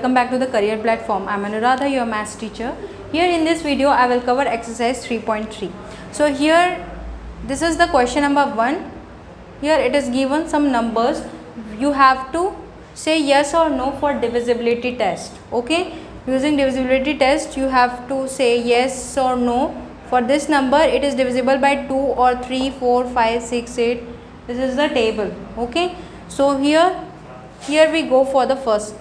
welcome back to the career platform. I'm Anuradha, your maths teacher. Here in this video I will cover exercise 3.3. So here this is the question number 1. Here it is given some numbers. You have to say yes or no for divisibility test. Okay, using divisibility test you have to say yes or no. For this number it is divisible by 2 or 3, 4, 5, 6, 8. This is the table. Okay, so here we go for the first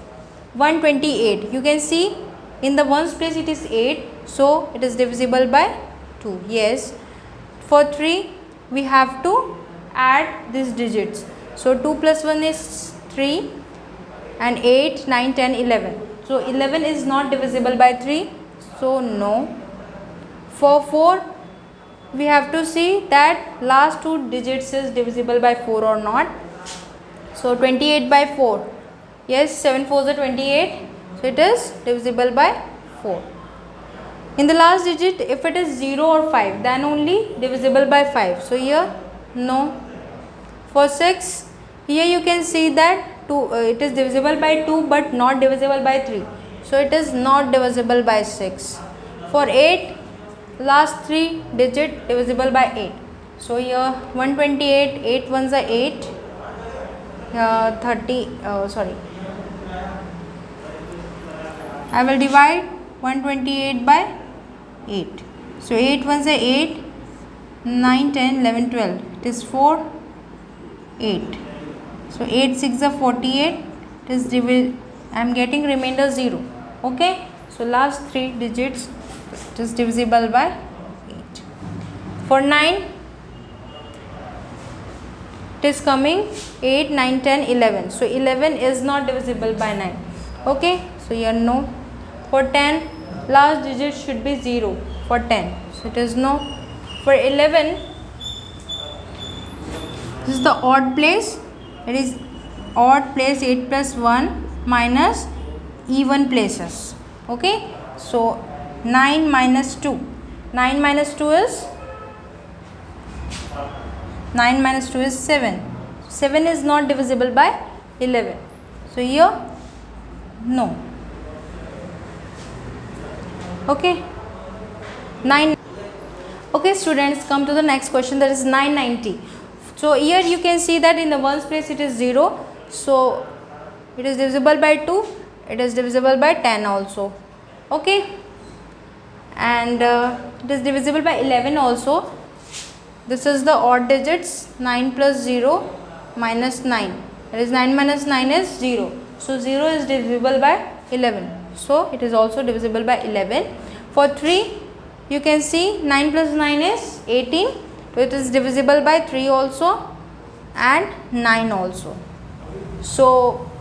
128. You can see in the ones place it is 8, so it is divisible by 2. Yes. For 3 we have to add these digits. So 2 plus 1 is 3 and 8, 9, 10, 11. So 11 is not divisible by 3, so no. For 4 we have to see that last 2 digits is divisible by 4 or not. So 28 by 4. Yes, 7 4s are 28. So it is divisible by 4. In the last digit, if it is 0 or 5, then only divisible by 5. So here no. For 6, here you can see that it is divisible by 2 but not divisible by 3. So it is not divisible by 6. For 8, last 3 digit divisible by 8. So here 128, 8 ones are 8. 30, sorry, I will divide 128 by 8. So 8 ones are 8, 9, 10, 11, 12. It is 4, 8. So 8 6 are 48. It is I am getting remainder 0. Okay. So last 3 digits it is divisible by 8. For 9 it is coming 8, 9, 10, 11. So 11 is not divisible by 9. Okay. So here no. For 10 last digit should be 0 for 10. So it is no. For 11 this is the odd place. It is odd place 8 plus 1 minus even places. Okay. So 9 minus 2. 9 minus 2 is 9 minus 2 is 7. 7 is not divisible by 11. So here no. Okay. 9. Okay students, come to the next question, that is 990. So here you can see that in the ones place it is 0. So it is divisible by 2. It is divisible by 10 also. Okay. And it is divisible by 11 also. This is the odd digits. 9 plus 0 minus 9. That is 9 minus 9 is 0. So 0 is divisible by 11. So it is also divisible by 11. For 3 you can see 9 plus 9 is 18. So it is divisible by 3 also and 9 also. So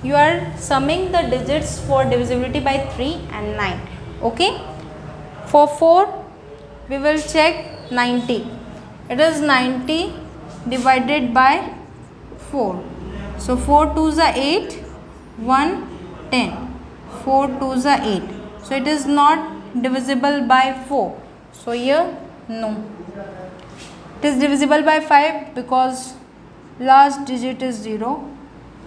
you are summing the digits for divisibility by 3 and 9. Okay. For 4 we will check 90. It is 90 divided by 4. So 4 2s are 8, 1 10. 4 2s are 8. So it is not divisible by 4. So here no. It is divisible by 5 because last digit is 0.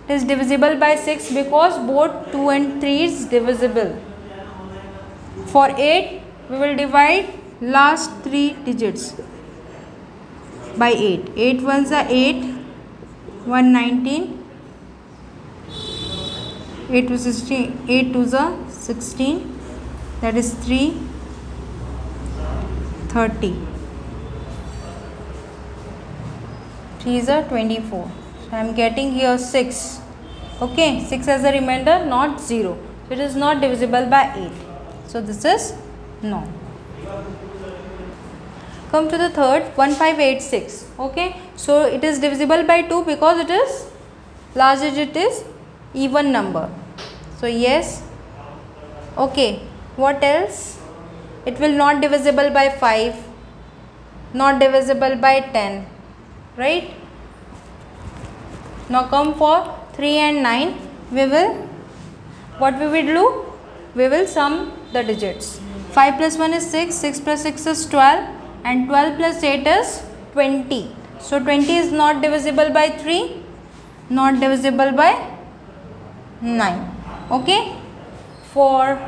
It is divisible by 6 because both 2 and 3 is divisible. For 8 we will divide last 3 digits by 8. 8 ones are 8, 1 19, 8 to 16, 8 twos are 16, that is 3 30, 3s are 24. So I am getting here 6. Okay, 6 as a remainder, not 0. So it is not divisible by 8. So this is no. Come to the third, 1586. Okay, so it is divisible by 2 because it is last digit is even number. So yes. Okay, what else? It will not divisible by 5, not divisible by 10, right? Now come for 3 and 9. What we will do? We will sum the digits. 5 plus 1 is 6, 6 plus 6 is 12 and 12 plus 8 is 20. So 20 is not divisible by 3, not divisible by 9. Okay. for,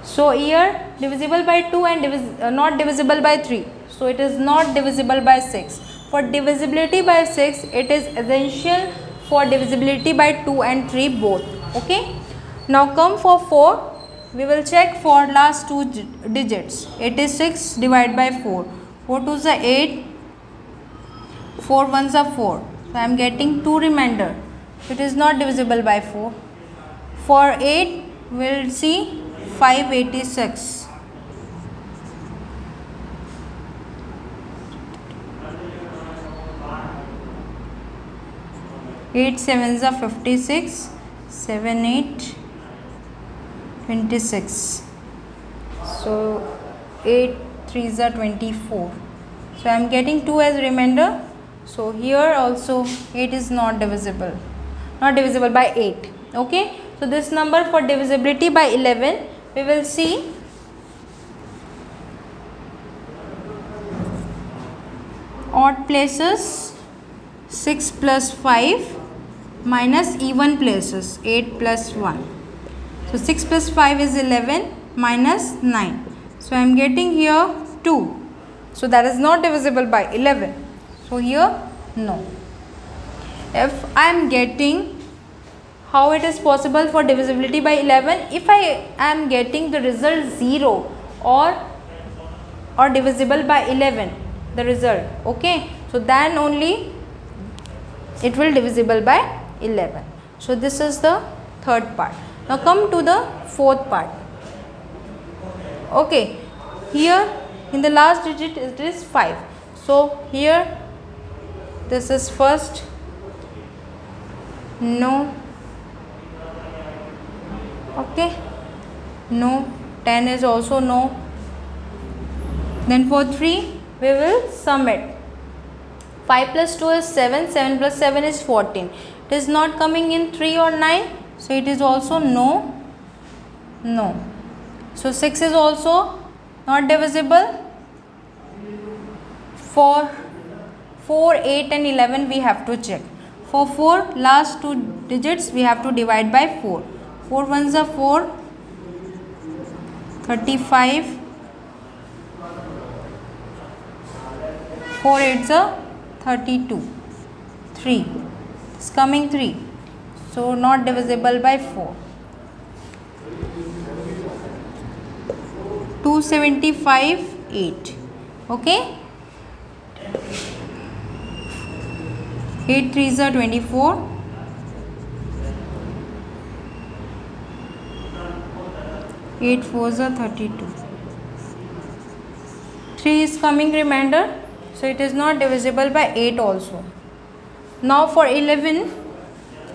so here divisible by 2 and not divisible by 3, so it is not divisible by 6. For divisibility by 6, it is essential for divisibility by 2 and 3 both. Okay. Now come for 4. We will check for last two digits. 86 divided by 4. 4 2s are 8. 4 1s are 4. So I am getting 2 remainder. It is not divisible by 4. For 8, we will see 586. 8 7s are 56. 7 8 26. So 8 3s are 24. So I am getting 2 as remainder. So here also 8 is not divisible by 8. Okay. So this number for divisibility by 11, we will see odd places 6 plus 5 minus even places 8 plus 1. So 6 plus 5 is 11 minus 9. So I am getting here 2. So that is not divisible by 11. So here no. If I am getting, how it is possible for divisibility by 11, if I am getting the result 0 or divisible by 11, the result, okay, so then only it will divisible by 11. So this is the third part. Now come to the fourth part. Okay, here in the last digit it is 5. So here this is first, no, okay, no, 10 is also no. Then for 3 we will sum it. 5 plus 2 is 7, 7 plus 7 is 14. It is not coming in 3 or 9, so it is also no, no. So 6 is also not divisible. For 4, 8 and 11 we have to check. For 4, last two digits we have to divide by 4. 4 1s are 4, 35, 4 8s are 32, 3 is coming 3, so not divisible by 4. 275, 8, okay. 8 3s are 24, 8 4s are 32, 3 is coming remainder, so it is not divisible by 8 also. Now for 11,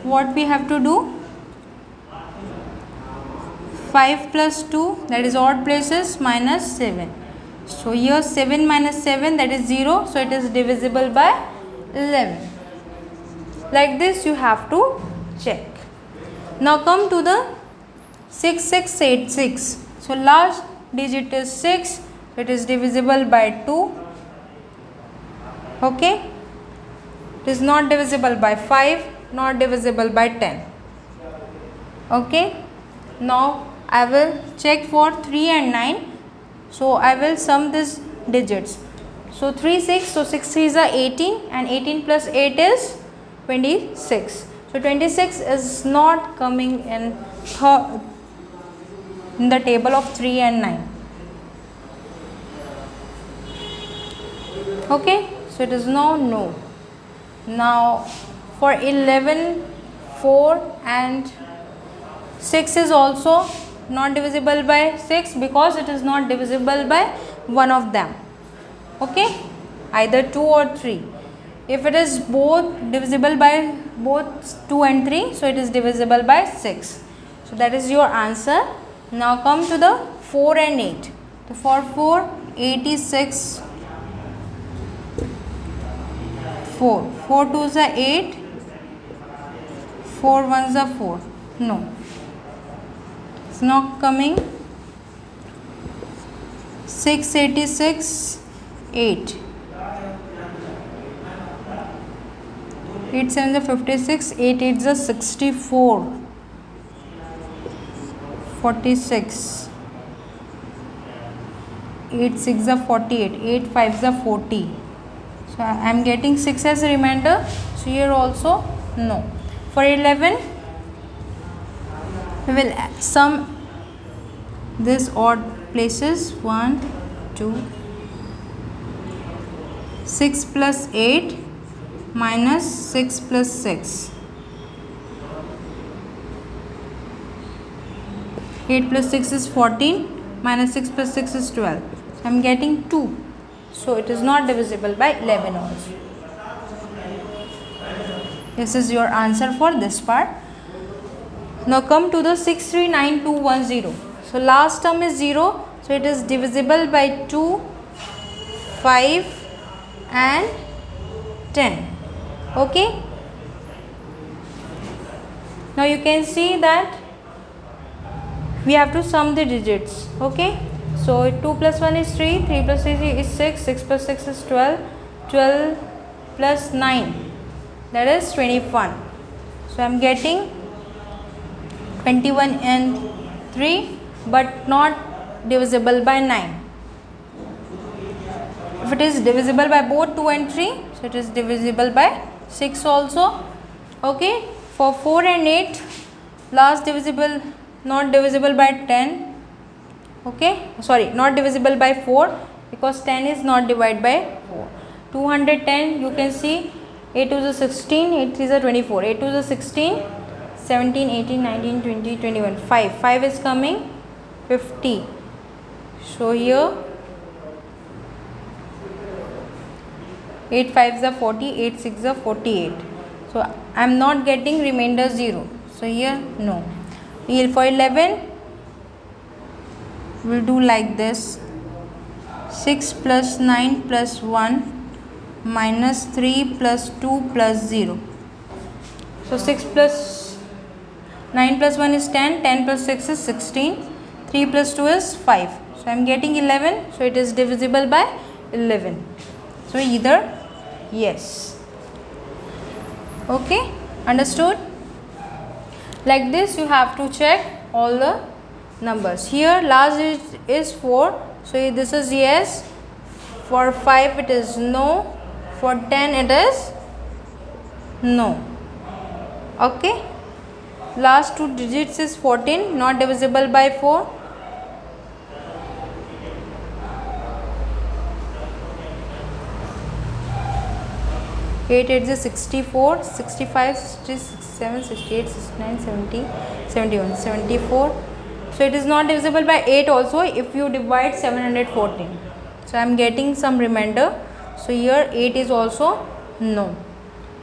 what we have to do? 5 plus 2, that is odd places, minus 7. So here 7 minus 7, that is 0, so it is divisible by 11. Like this you have to check. Now come to the 6686. So last digit is 6, it is divisible by 2. Okay, it is not divisible by 5, not divisible by 10. Okay, now I will check for 3 and 9. So I will sum these digits. So 3 6, so 6 3s are 18 and 18 plus 8 is 26. So 26 is not coming in the table of 3 and 9. Okay, so it is no. Now for 11, 4 and 6 is also not divisible by 6 because it is not divisible by one of them. Okay, either 2 or 3. If it is both divisible by both 2 and 3, so it is divisible by 6. So that is your answer. Now come to the 4 and 8. So for 4, 86, 4. 4 2s are 8, 4 1s are 4. No, it's not coming. 686, 8. 8 7s are 56, 8 8s are 64. 46, 8 6 are 48, 8 5 are 40. So I am getting 6 as a remainder. So here also no. For 11, we will sum this odd places. 1 2 6 plus 8 minus 6 plus 6. 8 plus 6 is 14, minus 6 plus 6 is 12. So I am getting 2. So it is not divisible by 11 also. This is your answer for this part. Now come to the 639210. So last term is 0. So it is divisible by 2, 5 and 10. Okay. Now you can see that we have to sum the digits. Okay. So 2 plus 1 is 3, 3 plus 3 is 6, 6 plus 6 is 12, 12 plus 9, that is 21. So I am getting 21 and 3, but not divisible by 9. If it is divisible by both 2 and 3, so it is divisible by 6 also. Okay. For 4 and 8, last divisible, not divisible by 10. Okay, sorry, not divisible by 4, because 10 is not divided by 4. 210, you can see 8 to the 16, 8 3 is 24, 8 to the 16, 17, 18, 19, 20, 21, 5 is coming 50. So here 8 5s are 40, 8 6 are 48. So I am not getting remainder 0. So here no. Here for 11, we'll do like this: 6 plus 9 plus 1 minus 3 plus 2 plus 0. So 6 plus 9 plus 1 is 10, 10 plus 6 is 16, 3 plus 2 is 5. So I am getting 11. So it is divisible by 11. So either yes. Okay, understood? Like this you have to check all the numbers. Here last digit is 4, so this is yes. For 5 it is no. For 10 it is no. Okay, last two digits is 14, not divisible by 4. Eight 8 is 64, 65, 67, 68, 69, 70, 71, 74. So it is not divisible by 8 also if you divide 714. So I am getting some remainder. So here 8 is also no.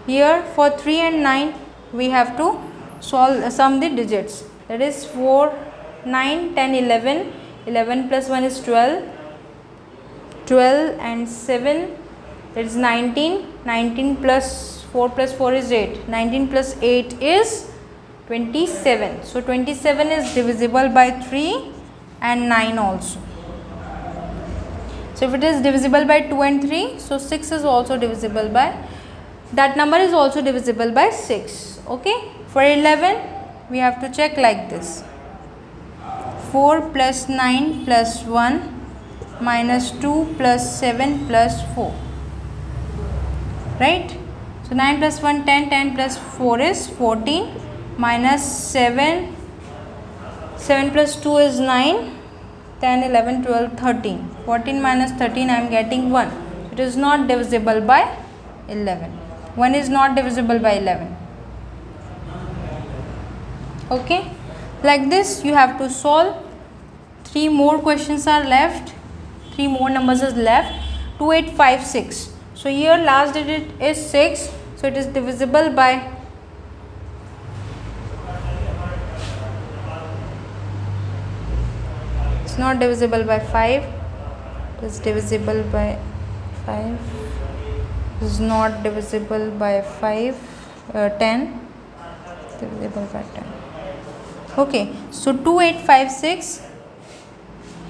Here for 3 and 9 we have to sum the digits. That is 4, 9, 10, 11. 11 plus 1 is 12. 12 and 7, that is 19. 19 plus 4 plus 4 is 8. 19 plus 8 is 27. So 27 is divisible by 3 and 9 also. So if it is divisible by 2 and 3, so 6 is also divisible by, that number is also divisible by 6. Okay. For 11 we have to check like this: 4 plus 9 plus 1 minus 2 plus 7 plus 4. Right. So 9 plus 1 10, 10 plus 4 is 14, minus 7, 7 plus 2 is 9, 10, 11, 12, 13. 14 minus 13 I am getting 1. It is not divisible by 11. 1 is not divisible by 11. Okay. Like this you have to solve. 3 more questions are left. 3 more numbers is left. 2856. So here last digit is 6. So it is divisible by, it's not divisible by 5. It is divisible by 5. It is not divisible by 5. 10. Divisible by 10. Okay. So 2856.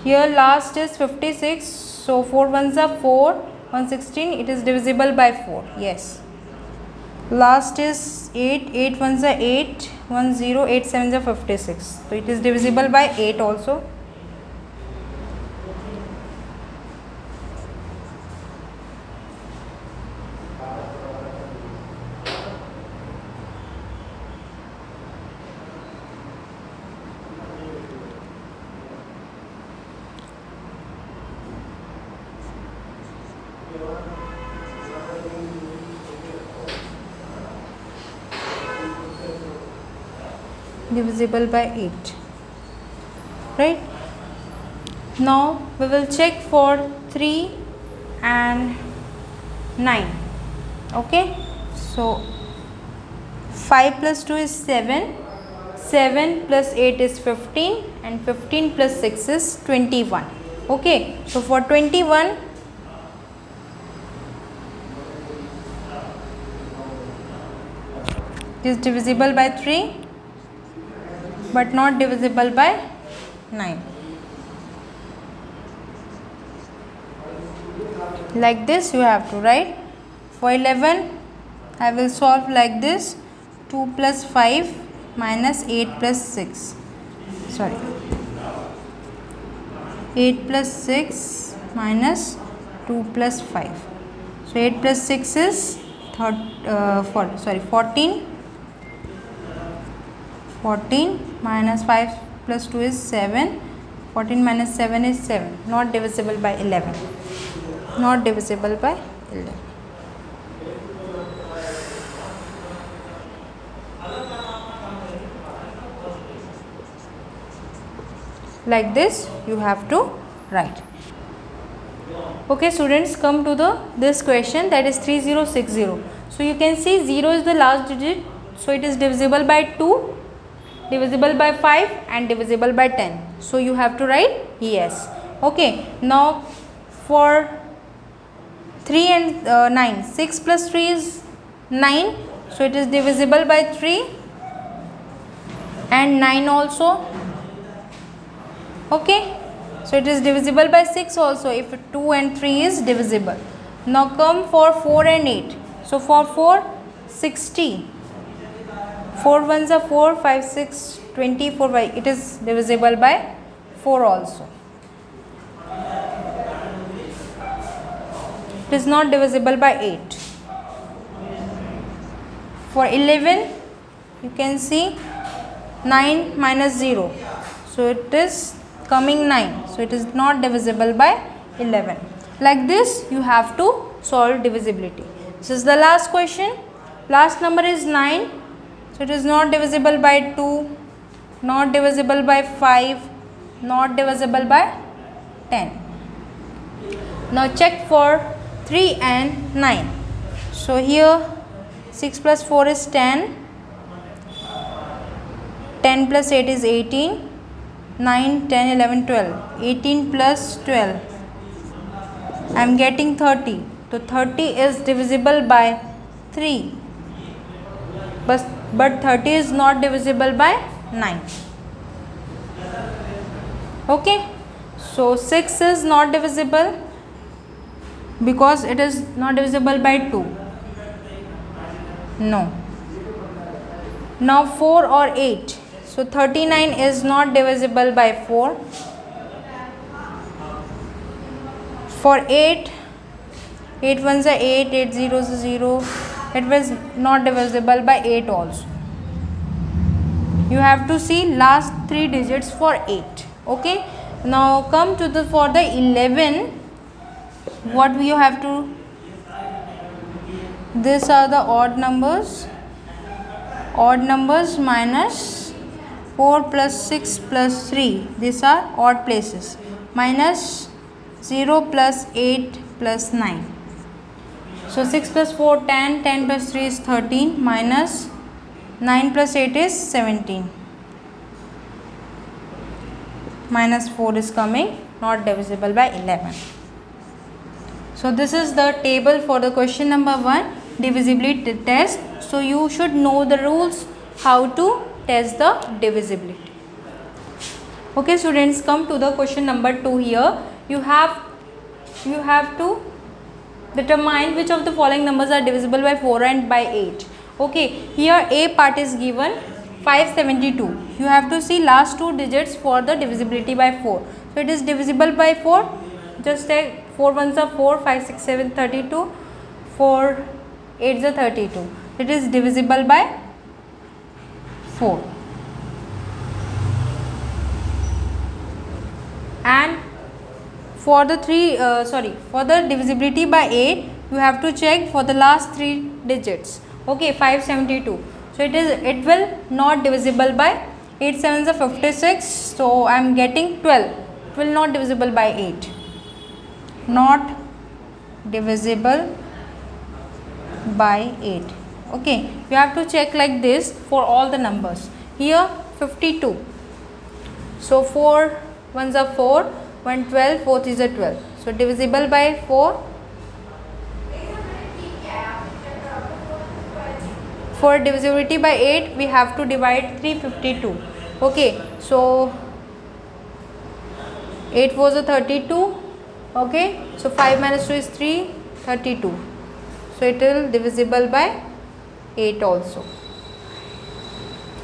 Here last is 56. So 4 ones are 4. 116, it is divisible by 4. Yes. Last is 8. 8 ones are 8. 1 0. 8 sevens are 56. So it is divisible by 8 also. Divisible by 8, right? Now we will check for 3 and 9. Okay, so 5 plus 2 is 7, 7 plus 8 is 15, and 15 plus 6 is 21. Okay, so for 21, it is divisible by 3 but not divisible by 9. Like this you have to write. For 11 I will solve like this: 2 plus 5 minus 8 plus 6. Sorry, 8 plus 6 minus 2 plus 5. So 8 plus 6 is 14. 14 minus 5 plus 2 is 7. 14 minus 7 is 7. Not divisible by 11. Not divisible by 11. Like this you have to write. Okay students, come to this question, that is 3060. So you can see 0 is the last digit, so it is divisible by 2, divisible by 5 and divisible by 10. So you have to write yes. Okay, now for 3 and 9, 6 plus 3 is 9, so it is divisible by 3 and 9 also. Okay, so it is divisible by 6 also if 2 and 3 is divisible. Now come for 4 and 8. So for 4, 60. 4 ones are 4, 5, 6, 24 by, it is divisible by 4 also. It is not divisible by 8. For 11 you can see 9 minus 0. So it is coming 9. So it is not divisible by 11. Like this you have to solve divisibility. This is the last question. Last number is 9. So it is not divisible by 2, not divisible by 5, not divisible by 10. Now check for 3 and 9. So here 6 plus 4 is 10, 10 plus 8 is 18, 9, 10, 11, 12, 18 plus 12, I am getting 30. So 30 is divisible by 3, but 30 is not divisible by 9. Okay, so 6 is not divisible because it is not divisible by 2. No. Now 4 or 8. So 39 is not divisible by 4. For 8, 8 ones are 8, 8 zeros are 0. It was not divisible by 8 also. You have to see last 3 digits for 8. Okay. Now come to for the 11. What we have to, these are the odd numbers. Odd numbers minus 4 plus 6 plus 3. These are odd places. Minus 0 plus 8 plus 9. So 6 plus 4, 10, 10 plus 3 is 13, minus 9 plus 8 is 17. Minus 4 is coming, not divisible by 11. So this is the table for the question number 1, divisibility test. So you should know the rules how to test the divisibility. Okay students, come to the question number 2 here. You have to determine which of the following numbers are divisible by 4 and by 8. Okay, here A part is given 572. You have to see last two digits for the divisibility by 4. So it is divisible by 4. Just take 4 ones are 4, 5, 6, 7, 32. 4 8s are 32. It is divisible by 4. And for the for the divisibility by 8, you have to check for the last 3 digits. Okay, 572. So it will not divisible by 8 sevens are 56. So I am getting 12. It will not divisible by 8. Not divisible by 8. Okay, you have to check like this for all the numbers. Here 52. So 4 ones are 4, 1 12, 4 is a 12. So divisible by 4. For divisibility by 8, we have to divide 352. Okay, so 8 was a 32. Okay, so 5 minus 2 is 3, 32. So it will divisible by 8 also.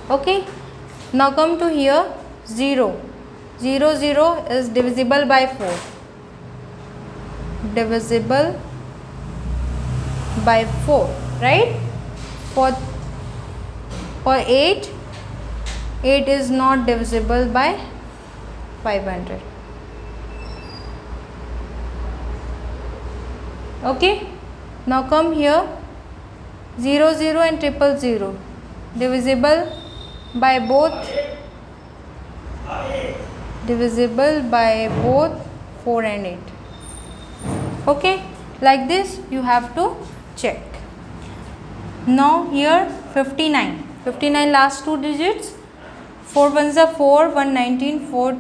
Okay, now come to here 0. 0 0 is divisible by 4. Divisible by 4, right? For 8, 8 is not divisible by 500. Okay, now come here 0 0 and 000 divisible by both 4 and 8. Okay, like this you have to check. Now here 59. 59 last two digits. 4 ones are 4, 119, 4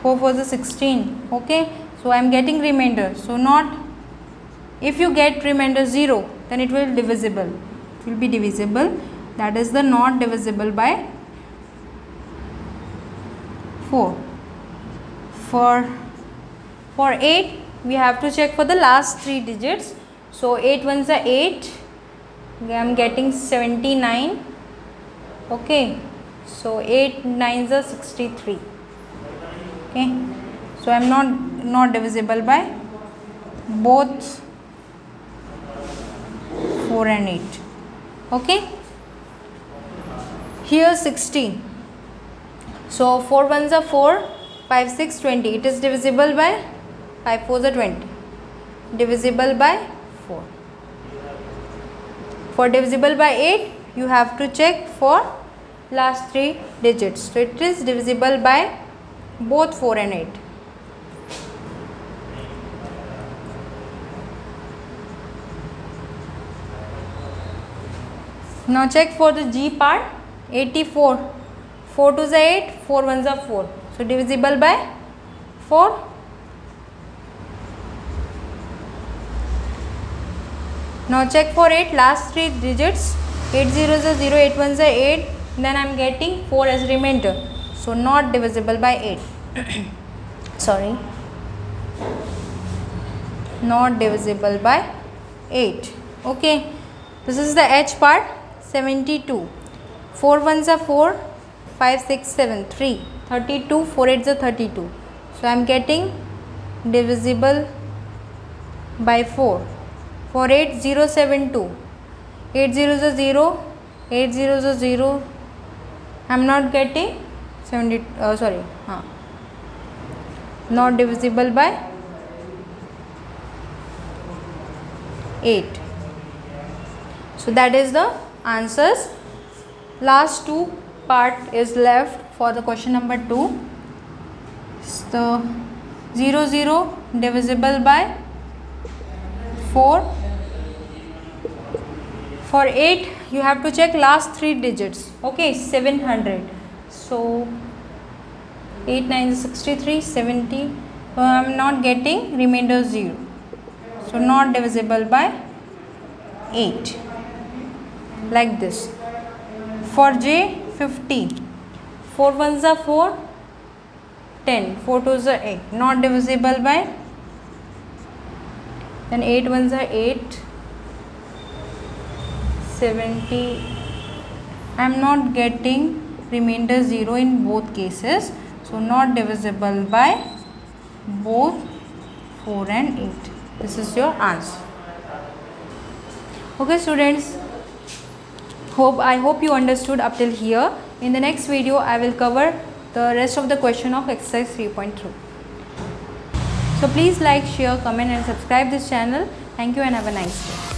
4 is 16. Okay, so I am getting remainder. So not, if you get remainder 0, then it will divisible. It will be divisible. That is the not divisible by 4. For 8, we have to check for the last 3 digits. So 8 ones are 8. I am getting 79. Okay, so 8 nines are 63. Okay, so I am not divisible by both 4 and 8. Okay, here 16. So 4 ones are 4, 5 6 20. It is divisible by 5 4s are 20. Divisible by 4. For divisible by 8, you have to check for last 3 digits. So it is divisible by both 4 and 8. Now check for the G part. 84. 4 2s are 8, 4 1s are 4. So divisible by 4. Now check for 8 last 3 digits. 8 zeros are 0, 8 ones are 8. Then I am getting 4 as remainder. So not divisible by 8. Sorry. Not divisible by 8. Okay. This is the H part. 72. 4 ones are 4, 5 6 7 3. 32. 4 8s are 32. So I am getting divisible by 4. For 8 0 7 2. 8 zeros are 0. 8 zeros are 0. I am not getting 70. Not divisible by 8. So that is the answers. Last 2 part is left for the question number 2. So 0 0 divisible by 4. For 8, you have to check last 3 digits. Okay, 700. So 8 9 is 63, 70. So I am not getting remainder 0. So not divisible by 8. Like this. For J, 50. 4 ones are 4, 10. 4 twos are 8. Not divisible by then 8 ones are 8, 70. I am not getting remainder 0 in both cases, so not divisible by both 4 and 8. This is your answer. Okay students, I hope you understood up till here. In the next video I will cover the rest of the question of exercise 3.3. So please like, share, comment and subscribe this channel. Thank you and have a nice day.